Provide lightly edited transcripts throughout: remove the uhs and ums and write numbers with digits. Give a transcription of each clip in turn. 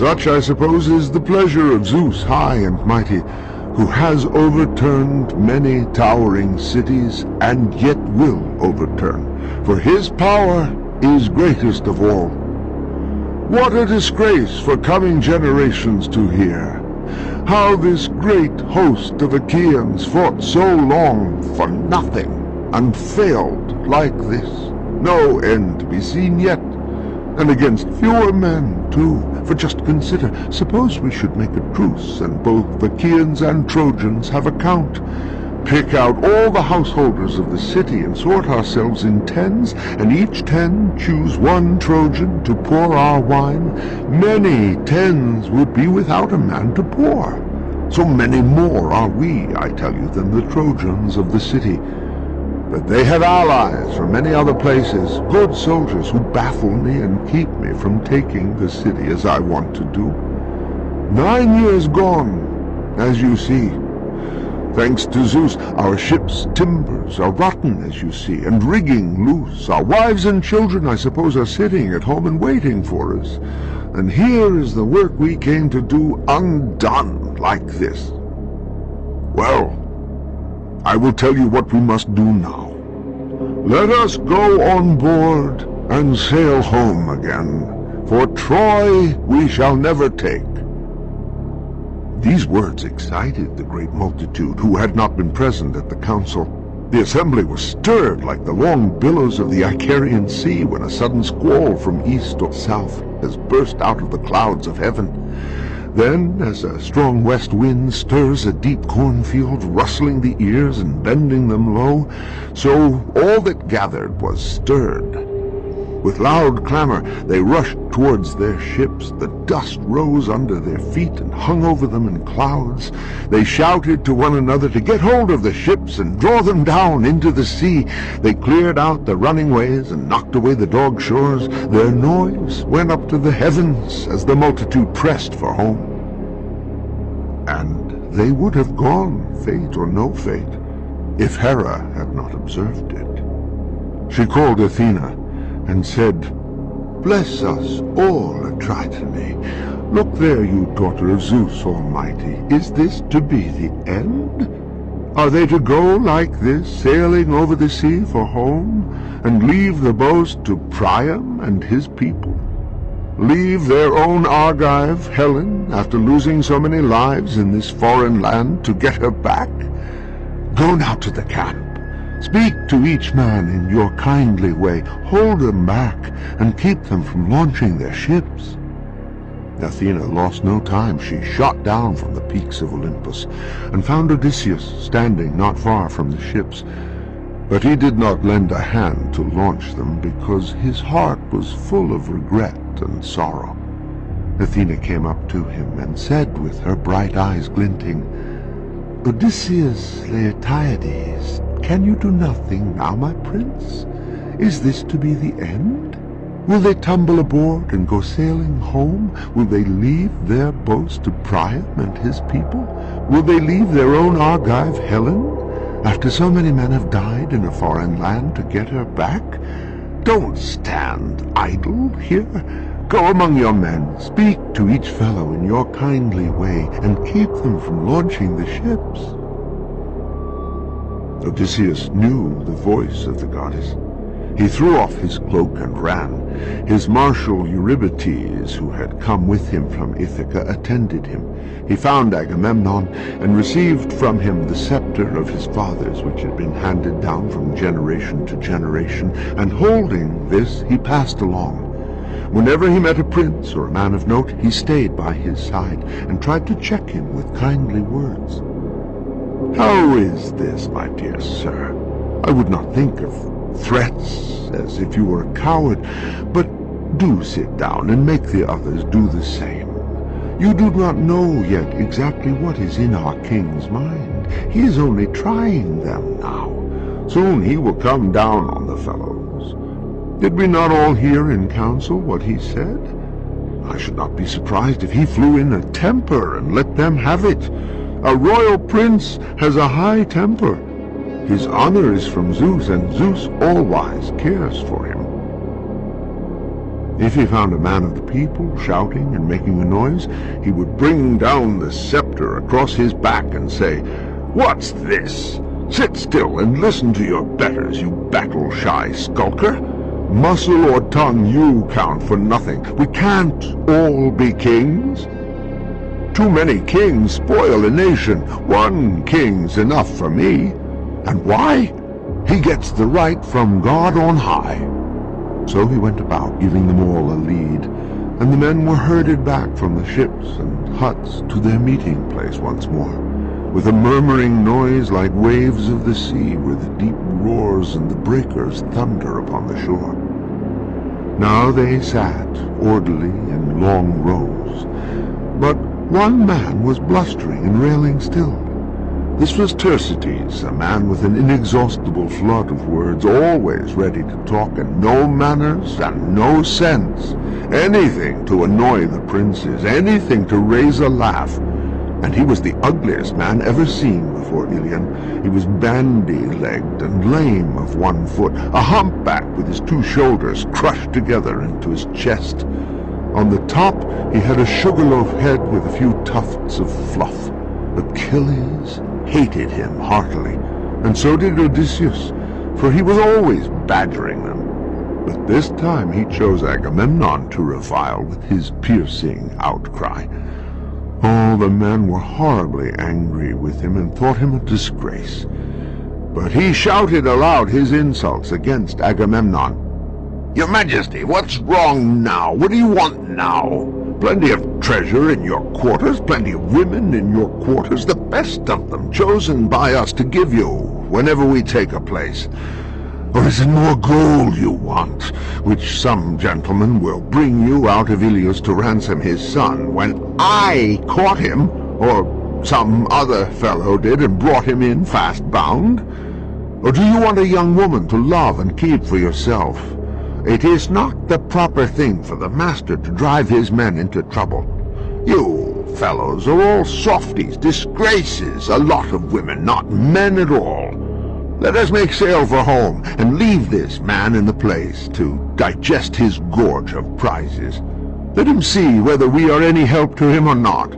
Such, I suppose, is the pleasure of Zeus, high and mighty, who has overturned many towering cities, and yet will overturn, for his power is greatest of all. What a disgrace for coming generations to hear, how this great host of Achaeans fought so long for nothing, and failed like this, no end to be seen yet, and against fewer men, too. For just consider, suppose we should make a truce, and both Achaeans and Trojans have a count. Pick out all the householders of the city, and sort ourselves in tens, and each 10 choose one Trojan to pour our wine. Many tens would be without a man to pour. So many more are we, I tell you, than the Trojans of the city. But they have allies from many other places, good soldiers who baffle me and keep me from taking the city as I want to do. 9 years gone, as you see. Thanks to Zeus, our ship's timbers are rotten, as you see, and rigging loose. Our wives and children, I suppose, are sitting at home and waiting for us. And here is the work we came to do undone like this. Well, I will tell you what we must do now. Let us go on board and sail home again, for Troy we shall never take. These words excited the great multitude, who had not been present at the council. The assembly was stirred like the long billows of the Icarian Sea when a sudden squall from east or south has burst out of the clouds of heaven. Then, as a strong west wind stirs a deep cornfield, rustling the ears and bending them low, so all that gathered was stirred. With loud clamor they rushed towards their ships. The dust rose under their feet and hung over them in clouds. They shouted to one another to get hold of the ships and draw them down into the sea. They cleared out the running ways and knocked away the dog shores. Their noise went up to the heavens as the multitude pressed for home. And they would have gone, fate or no fate, if Hera had not observed it. She called Athena and said, "Bless us all, Tritone. Look there, you daughter of Zeus Almighty. Is this to be the end? Are they to go like this, sailing over the sea for home, and leave the boast to Priam and his people? Leave their own Argive, Helen, after losing so many lives in this foreign land, to get her back? Go now to the camp. Speak to each man in your kindly way. Hold them back, and keep them from launching their ships." Athena lost no time. She shot down from the peaks of Olympus, and found Odysseus standing not far from the ships. But he did not lend a hand to launch them, because his heart was full of regret and sorrow. Athena came up to him, and said with her bright eyes glinting, "Odysseus Laertiades, can you do nothing now, my prince? Is this to be the end? Will they tumble aboard and go sailing home? Will they leave their boast to Priam and his people? Will they leave their own Argive Helen, after so many men have died in a foreign land, to get her back? Don't stand idle here. Go among your men, speak to each fellow in your kindly way, and keep them from launching the ships." Odysseus knew the voice of the goddess. He threw off his cloak and ran. His marshal Eurybates, who had come with him from Ithaca, attended him. He found Agamemnon, and received from him the scepter of his fathers, which had been handed down from generation to generation, and holding this he passed along. Whenever he met a prince or a man of note, he stayed by his side, and tried to check him with kindly words. "How is this, my dear sir? I would not think of threats as if you were a coward, but do sit down and make the others do the same. You do not know yet exactly what is in our king's mind. He is only trying them now. Soon he will come down on the fellows. Did we not all hear in council what he said? I should not be surprised if he flew in a temper and let them have it. A royal prince has a high temper. His honor is from Zeus, and Zeus all-wise cares for him." If he found a man of the people shouting and making a noise, he would bring down the scepter across his back and say, "What's this? Sit still and listen to your betters, you battle-shy skulker. Muscle or tongue, you count for nothing. We can't all be kings. Too many kings spoil a nation. One king's enough for me. And why? He gets the right from God on high." So he went about giving them all a lead, and the men were herded back from the ships and huts to their meeting place once more, with a murmuring noise like waves of the sea where the deep roars and the breakers thunder upon the shore. Now they sat orderly in long rows, but one man was blustering and railing still. This was Thersites, a man with an inexhaustible flood of words, always ready to talk, and no manners and no sense. Anything to annoy the princes, anything to raise a laugh. And he was the ugliest man ever seen before Ilion. He was bandy-legged and lame of one foot, a humpback with his two shoulders crushed together into his chest. On the top he had a sugarloaf head with a few tufts of fluff. Achilles hated him heartily, and so did Odysseus, for he was always badgering them. But this time he chose Agamemnon to revile with his piercing outcry. All the men were horribly angry with him and thought him a disgrace. But he shouted aloud his insults against Agamemnon. "Your Majesty, what's wrong now? What do you want now? Plenty of treasure in your quarters, plenty of women in your quarters, the best of them chosen by us to give you whenever we take a place. Or is it more gold you want, which some gentleman will bring you out of Ilios to ransom his son, when I caught him, or some other fellow did, and brought him in fast bound? Or do you want a young woman to love and keep for yourself? It is not the proper thing for the master to drive his men into trouble. You fellows are all softies, disgraces, a lot of women, not men at all. Let us make sail for home, and leave this man in the place to digest his gorge of prizes. Let him see whether we are any help to him or not.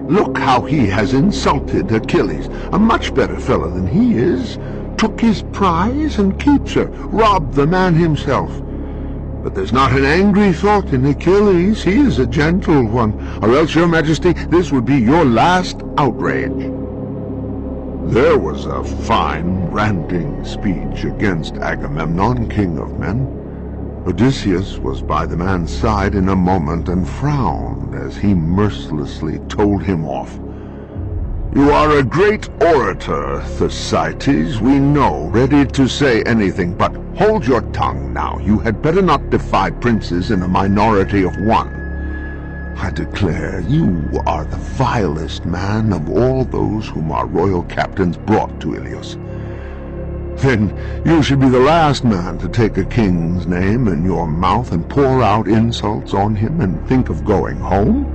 Look how he has insulted Achilles, a much better fellow than he is, took his prize and keeps her, robbed the man himself. But there's not an angry thought in Achilles. He is a gentle one, or else, your Majesty, this would be your last outrage." There was a fine ranting speech against Agamemnon, king of men. Odysseus was by the man's side in a moment and frowned as he mercilessly told him off. "You are a great orator, Thersites, we know, ready to say anything, but hold your tongue now. You had better not defy princes in a minority of one. I declare you are the vilest man of all those whom our royal captains brought to Ilios. Then you should be the last man to take a king's name in your mouth and pour out insults on him and think of going home?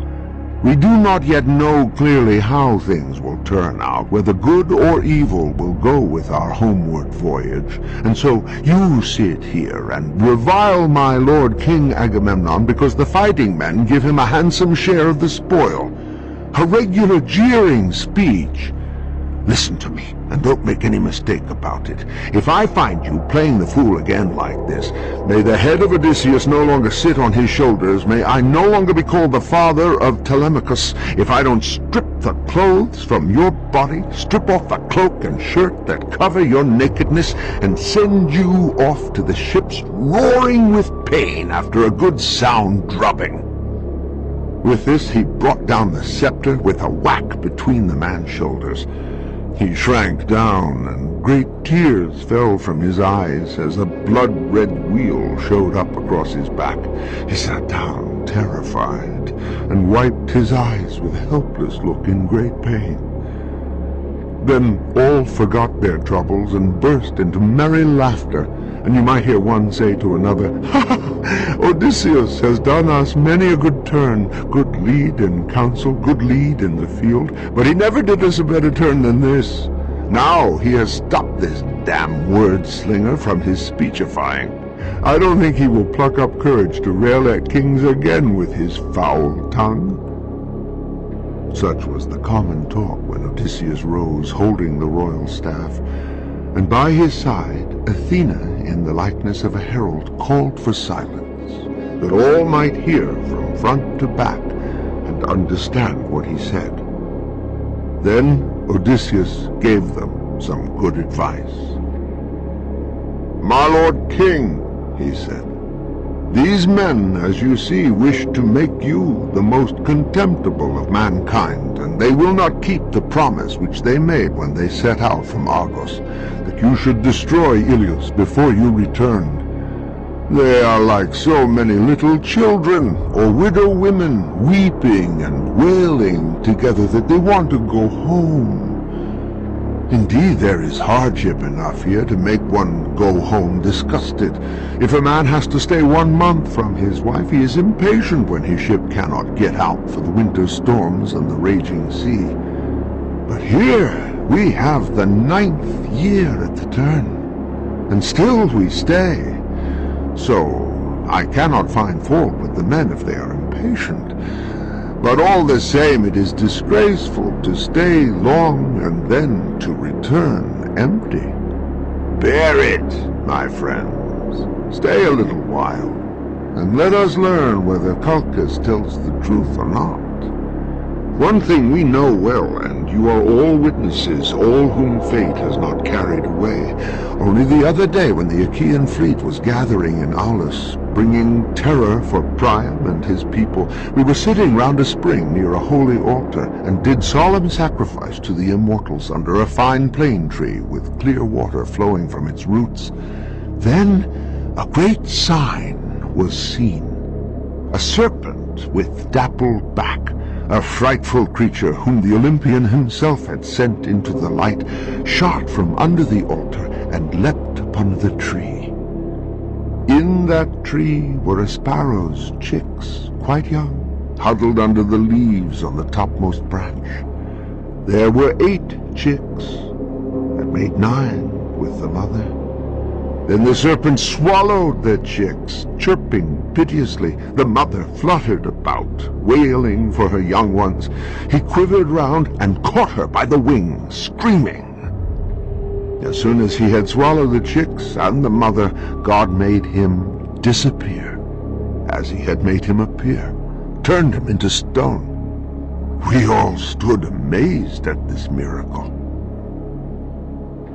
We do not yet know clearly how things will turn out, whether good or evil will go with our homeward voyage, and so you sit here and revile my lord King Agamemnon because the fighting men give him a handsome share of the spoil. A regular jeering speech. Listen to me, and don't make any mistake about it. If I find you playing the fool again like this, may the head of Odysseus no longer sit on his shoulders, may I no longer be called the father of Telemachus, if I don't strip the clothes from your body, strip off the cloak and shirt that cover your nakedness, and send you off to the ships roaring with pain after a good sound drubbing." With this he brought down the scepter with a whack between the man's shoulders. He shrank down, and great tears fell from his eyes as a blood-red wheal showed up across his back. He sat down, terrified, and wiped his eyes with a helpless look in great pain. Then all forgot their troubles and burst into merry laughter, and you might hear one say to another, "Ha! Odysseus has done us many a good turn, good lead in council, good lead in the field, but he never did us a better turn than this. Now he has stopped this damn word-slinger from his speechifying." I don't think he will pluck up courage to rail at kings again with his foul tongue." Such was the common talk when Odysseus rose holding the royal staff, and by his side Athena, in the likeness of a herald, called for silence, that all might hear from front to back and understand what he said. Then Odysseus gave them some good advice. "My lord king," he said, "these men, as you see, wish to make you the most contemptible of mankind, and they will not keep the promise which they made when they set out from Argos, that you should destroy Ilios before you returned. They are like so many little children, or widow women, weeping and wailing together that they want to go home. Indeed, there is hardship enough here to make one go home disgusted. If a man has to stay 1 month from his wife, he is impatient when his ship cannot get out for the winter storms and the raging sea. But here we have the 9th year at the turn, and still we stay. So I cannot find fault with the men if they are impatient. But all the same, it is disgraceful to stay long and then to return empty. Bear it, my friends. Stay a little while, and let us learn whether Calchas tells the truth or not. One thing we know well, and you are all witnesses, all whom fate has not carried away. Only the other day, when the Achaean fleet was gathering in Aulis, bringing terror for Priam and his people, we were sitting round a spring near a holy altar, and did solemn sacrifice to the immortals under a fine plane tree with clear water flowing from its roots. Then a great sign was seen. A serpent with dappled back, a frightful creature whom the Olympian himself had sent into the light, shot from under the altar and leapt upon the tree. In that tree were a sparrow's chicks, quite young, huddled under the leaves on the topmost branch. There were 8 chicks, that made 9 with the mother. Then the serpent swallowed the chicks, chirping piteously. The mother fluttered about, wailing for her young ones. He quivered round and caught her by the wing, screaming. As soon as he had swallowed the chicks and the mother, God made him disappear, as he had made him appear, turned him into stone. We all stood amazed at this miracle.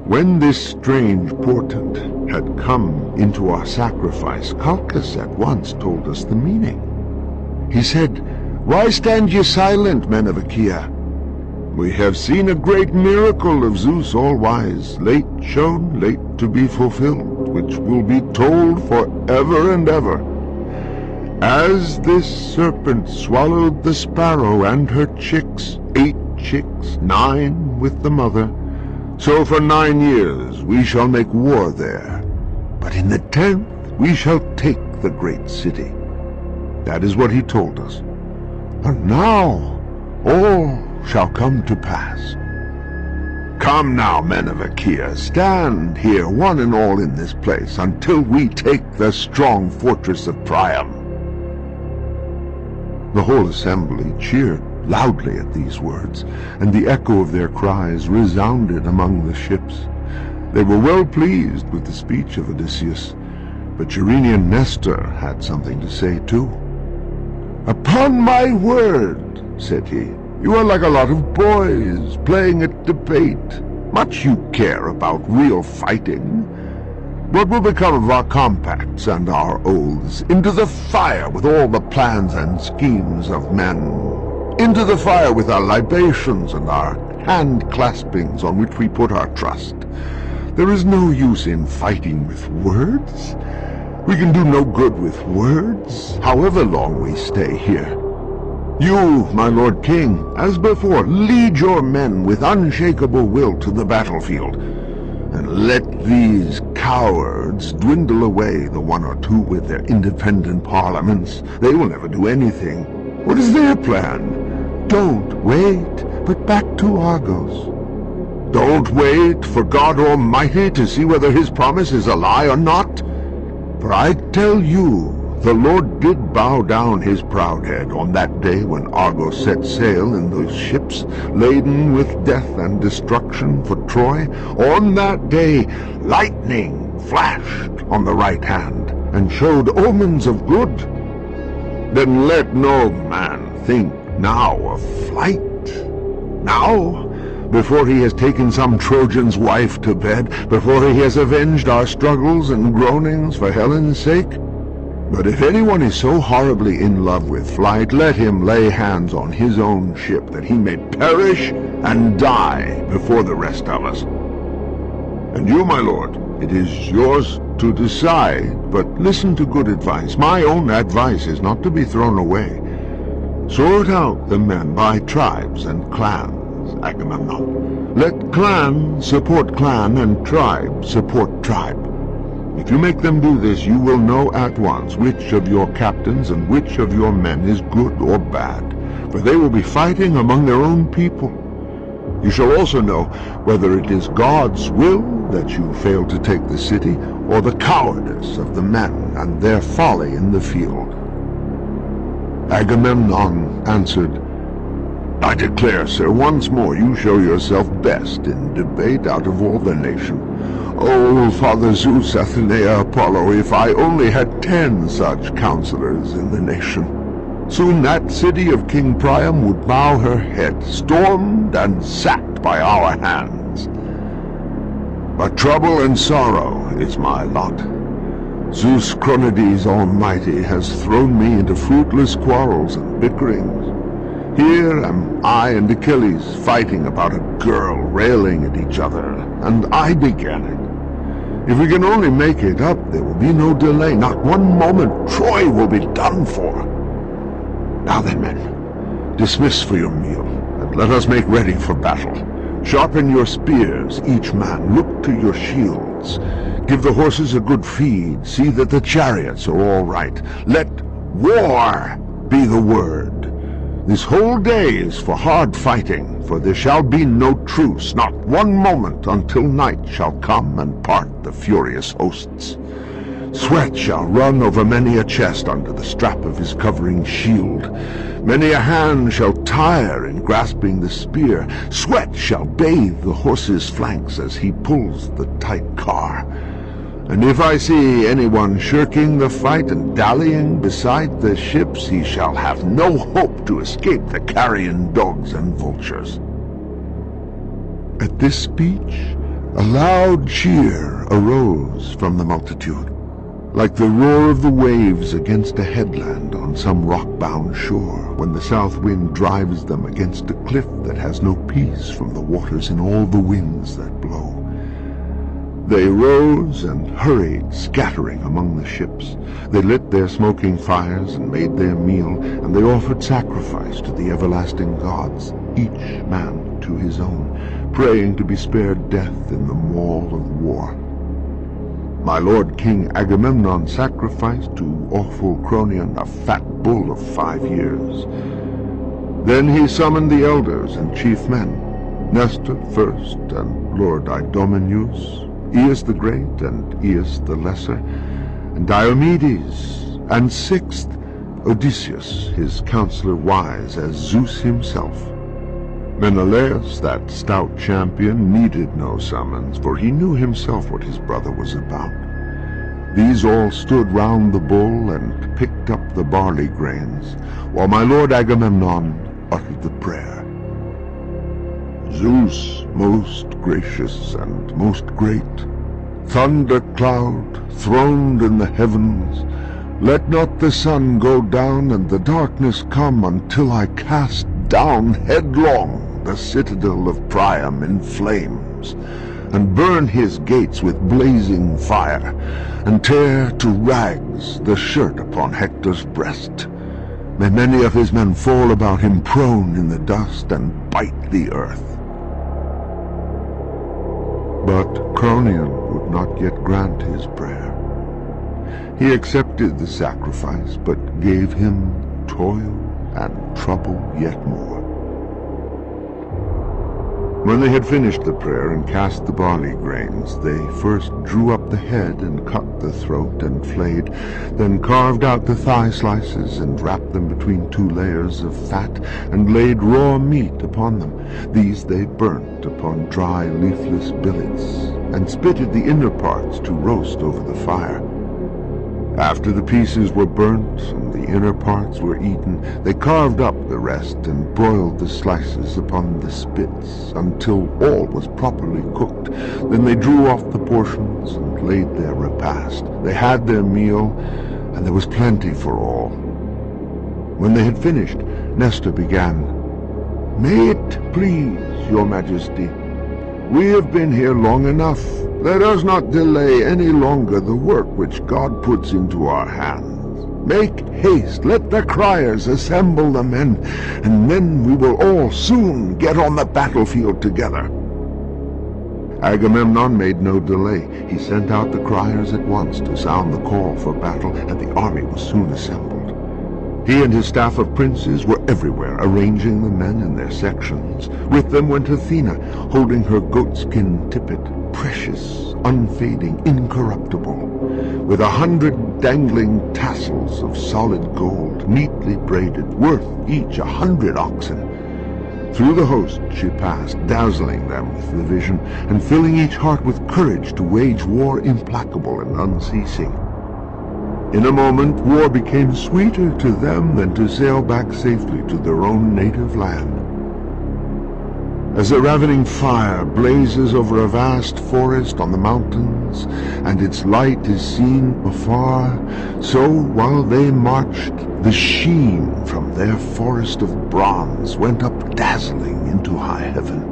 When this strange portent had come into our sacrifice, Calchas at once told us the meaning. He said, "Why stand ye silent, men of Achaea? We have seen a great miracle of Zeus all-wise, late shown, late to be fulfilled, which will be told for ever and ever. As this serpent swallowed the sparrow and her chicks, 8 chicks, 9 with the mother, so for 9 years we shall make war there. But in the 10th we shall take the great city." That is what he told us. And now all shall come to pass. Come now, men of Achaea, stand here one and all in this place until we take the strong fortress of Priam. The whole assembly cheered loudly at these words, and the echo of their cries resounded among the ships. They were well pleased with the speech of Odysseus, but Gerenian Nestor had something to say too. "Upon my word," said he, "you are like a lot of boys playing at debate. Much you care about real fighting. What will become of our compacts and our oaths? Into the fire with all the plans and schemes of men. Into the fire with our libations and our hand-claspings on which we put our trust. There is no use in fighting with words. We can do no good with words, however long we stay here. You, my lord king, as before, lead your men with unshakable will to the battlefield, and let these cowards dwindle away, the 1 or 2 with their independent parliaments. They will never do anything. What is their plan? Don't wait, but back to Argos. Don't wait for God Almighty to see whether his promise is a lie or not. For I tell you, the Lord did bow down his proud head on that day when Argos set sail in those ships laden with death and destruction for Troy. On that day lightning flashed on the right hand and showed omens of good. Then let no man think now of flight. Now, before he has taken some Trojan's wife to bed, before he has avenged our struggles and groanings for Helen's sake. But if anyone is so horribly in love with flight, let him lay hands on his own ship, that he may perish and die before the rest of us. And you, my lord, it is yours to decide, but listen to good advice. My own advice is not to be thrown away. Sort out the men by tribes and clans, Agamemnon. Let clan support clan and tribe support tribe. If you make them do this, you will know at once which of your captains and which of your men is good or bad, for they will be fighting among their own people. You shall also know whether it is God's will that you fail to take the city, or the cowardice of the men and their folly in the field. Agamemnon answered, I declare, sir, once more you show yourself best in debate out of all the nation. Oh, Father Zeus, Athena, Apollo, if I only had 10 such counselors in the nation. Soon that city of King Priam would bow her head, stormed and sacked by our hands. But trouble and sorrow is my lot. Zeus Cronades Almighty has thrown me into fruitless quarrels and bickerings. Here am I and Achilles fighting about a girl, railing at each other, and I began it. If we can only make it up, there will be no delay, not one moment. Troy will be done for. Now then, men, dismiss for your meal, and let us make ready for battle. Sharpen your spears, each man. Look to your shields. Give the horses a good feed. See that the chariots are all right. Let war be the word. This whole day is for hard fighting, for there shall be no truce, not one moment, until night shall come and part the furious hosts. Sweat shall run over many a chest under the strap of his covering shield. Many a hand shall tire in grasping the spear. Sweat shall bathe the horse's flanks as he pulls the tight car. And if I see anyone shirking the fight and dallying beside the ships, he shall have no hope to escape the carrion dogs and vultures. At this speech, a loud cheer arose from the multitude, like the roar of the waves against a headland on some rock-bound shore, when the south wind drives them against a cliff that has no peace from the waters in all the winds that blow. They rose and hurried, scattering among the ships. They lit their smoking fires and made their meal, and they offered sacrifice to the everlasting gods, each man to his own, praying to be spared death in the maul of war. My lord King Agamemnon sacrificed to awful Cronion a fat bull of 5 years. Then he summoned the elders and chief men, Nestor first, and Lord Idomeneus, Ilias the Great and Ilias the Lesser, and Diomedes, and sixth, Odysseus, his counselor wise as Zeus himself. Menelaus, that stout champion, needed no summons, for he knew himself what his brother was about. These all stood round the bull and picked up the barley grains, while my lord Agamemnon uttered the prayer. Zeus, most gracious and most great, thundercloud, throned in the heavens, let not the sun go down and the darkness come until I cast down headlong the citadel of Priam in flames, and burn his gates with blazing fire, and tear to rags the shirt upon Hector's breast. May many of his men fall about him prone in the dust and bite the earth. But Cronion would not yet grant his prayer. He accepted the sacrifice, but gave him toil and trouble yet more. When they had finished the prayer and cast the barley grains, they first drew up the head and cut the throat and flayed, then carved out the thigh slices and wrapped them between 2 layers of fat and laid raw meat upon them. These they burnt upon dry leafless billets and spitted the inner parts to roast over the fire. After the pieces were burnt and the inner parts were eaten, they carved up the rest and broiled the slices upon the spits until all was properly cooked. Then they drew off the portions and laid their repast. They had their meal, and there was plenty for all. When they had finished, Nestor began, "May it please your majesty, we have been here long enough. Let us not delay any longer the work which God puts into our hands. Make haste, let the criers assemble the men, and then we will all soon get on the battlefield together." Agamemnon made no delay. He sent out the criers at once to sound the call for battle, and the army was soon assembled. He and his staff of princes were everywhere, arranging the men in their sections. With them went Athena, holding her goatskin tippet, precious, unfading, incorruptible, with 100 dangling tassels of solid gold, neatly braided, worth each 100 oxen. Through the host she passed, dazzling them with the vision, and filling each heart with courage to wage war implacable and unceasing. In a moment, war became sweeter to them than to sail back safely to their own native land. As a ravening fire blazes over a vast forest on the mountains, and its light is seen afar, so while they marched, the sheen from their forest of bronze went up dazzling into high heaven.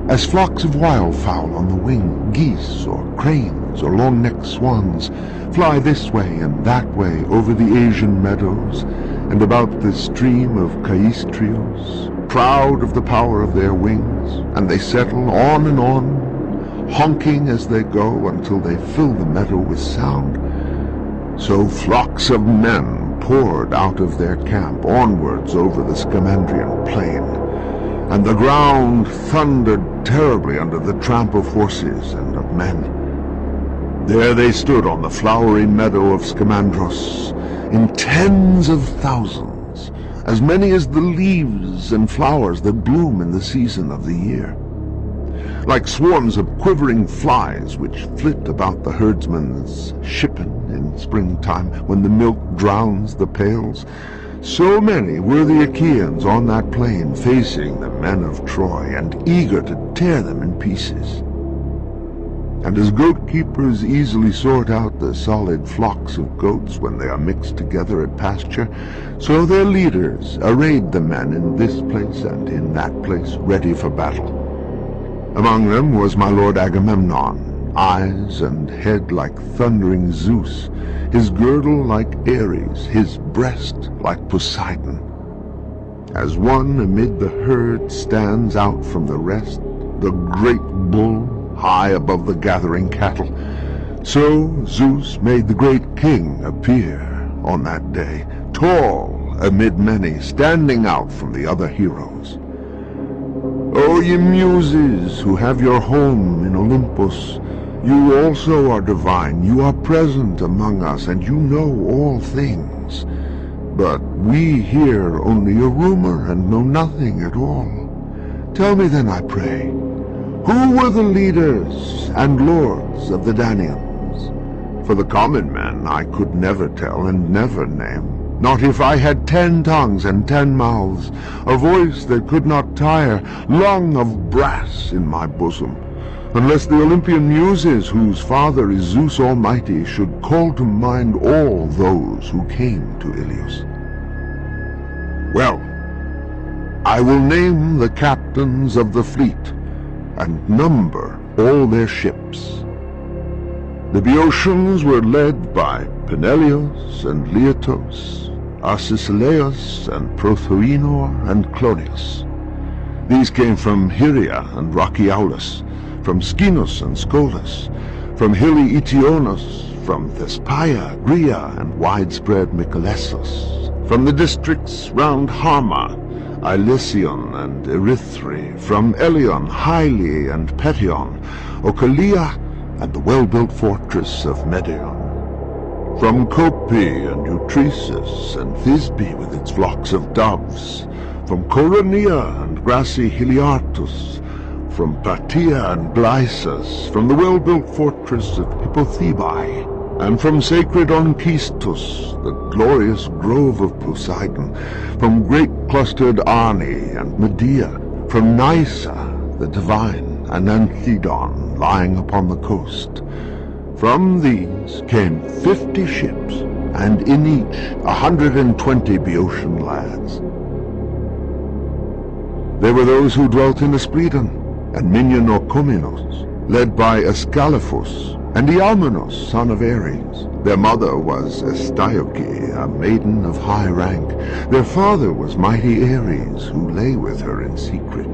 As flocks of wildfowl on the wing, geese or cranes or long-necked swans, fly this way and that way over the Asian meadows and about the stream of Caestrios, proud of the power of their wings, and they settle on and on, honking as they go until they fill the meadow with sound. So flocks of men poured out of their camp onwards over the Scamandrian plain, and the ground thundered terribly under the tramp of horses and of men. There they stood on the flowery meadow of Scamandros, in tens of thousands, as many as the leaves and flowers that bloom in the season of the year. Like swarms of quivering flies which flit about the herdsman's shippen in springtime when the milk drowns the pails, so many were the Achaeans on that plain, facing the men of Troy and eager to tear them in pieces. And as goat-keepers easily sort out the solid flocks of goats when they are mixed together at pasture, so their leaders arrayed the men in this place and in that place, ready for battle. Among them was my lord Agamemnon, eyes and head like thundering Zeus, his girdle like Ares, his breast like Poseidon. As one amid the herd stands out from the rest, the great bull high above the gathering cattle, so Zeus made the great king appear on that day, tall amid many, standing out from the other heroes. O ye muses who have your home in Olympus, you also are divine, you are present among us, and you know all things. But we hear only a rumor and know nothing at all. Tell me then, I pray, who were the leaders and lords of the Danaans? For the common man I could never tell and never name, not if I had 10 tongues and 10 mouths, a voice that could not tire, lung of brass in my bosom, unless the Olympian muses, whose father is Zeus Almighty, should call to mind all those who came to Ilios. Well, I will name the captains of the fleet, and number all their ships. The Boeotians were led by Peneleos and Leitos, Arcesilaus and Prothoenor and Clonius. These came from Hyria and Rhachiaulus, from Scinos and Scolus, from hilly Eteonos, from Thespaia, Gria, and widespread Mycalessus, from the districts round Harma, Ilion and Erythrae, from Ilion, Hyle and Petion, Ocelia, and the well-built fortress of Medeon. From Cope and Utresis and Thisbe with its flocks of doves, from Coronea and grassy Heliartus, from Patia and Blysus, from the well-built fortress of Hippothebe, and from sacred Onchestus, the glorious grove of Poseidon, from great clustered Arne and Medea, from Nysa, the divine, and Anthedon, lying upon the coast. From these came 50 ships, and in each 120 Boeotian lads. There were those who dwelt in Aspledon, and Minion Orchomenos, led by Ascalaphus, and Ialmenos, son of Ares. Their mother was Astyoche, a maiden of high rank. Their father was mighty Ares, who lay with her in secret.